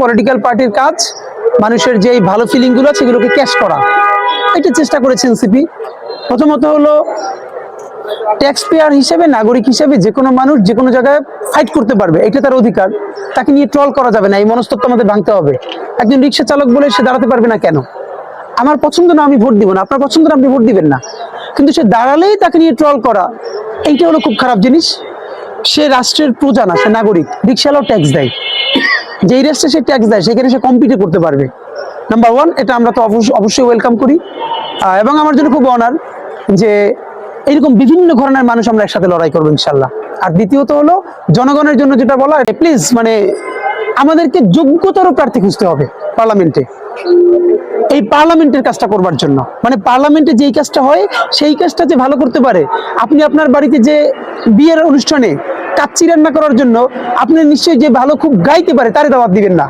Political পার্টির কাজ মানুষের যে ভালো ফিলিংগুলো আছে সেগুলোকে ক্যাশ করা, এটা চেষ্টা করেছে এনসিপি। প্রথমত হলো ট্যাক্স পেয়ার হিসেবে, নাগরিক হিসেবে যে কোনো মানুষ যে কোনো জায়গায় ফাইট করতে পারবে, এটা তার অধিকার। তাকে নিয়ে ট্রল করা যাবে না, এই মনস্তত্ত্ব আমাদের ভাঙতে হবে। একজন রিক্সা চালক বলে সে দাঁড়াতে পারবে না কেন? আমার পছন্দ না আমি ভোট দিব না, আপনার পছন্দ না আপনি ভোট দিবেন না, কিন্তু সে দাঁড়ালেই তাকে নিয়ে ট্রল করা, এইটা হলো খুব খারাপ জিনিস। সে রাষ্ট্রের প্রজা না, সে নাগরিক। রিক্সাওয়ালাও ট্যাক্স দেয়, যেই রাষ্ট্রে সে ট্যাক্স দেয় সেখানে সে কম্পিটে করতে পারবে। নাম্বার ওয়ান, এটা আমরা তো অবশ্যই ওয়েলকাম করি, এবং আমার জন্য খুব অনার যে এরকম বিভিন্ন ধরনের মানুষ আমরা একসাথে লড়াই করবো ইনশাল্লাহ। আর দ্বিতীয়ত হলো জনগণের জন্য যেটা বলা, প্লিজ মানে আমাদেরকে যোগ্যতর প্রার্থী খুঁজতে হবে পার্লামেন্টে, এই পার্লামেন্টের কাজটা করবার জন্য। মানে পার্লামেন্টে যেই কাজটা হয় সেই কাজটা যে ভালো করতে পারে। আপনি আপনার বাড়িতে যে বিয়ের অনুষ্ঠানে কাচ্চি রান্না করার জন্য আপনি নিশ্চয়ই যে ভালো খুব গাইতে পারে তারে দাওয়াত দিবেন না।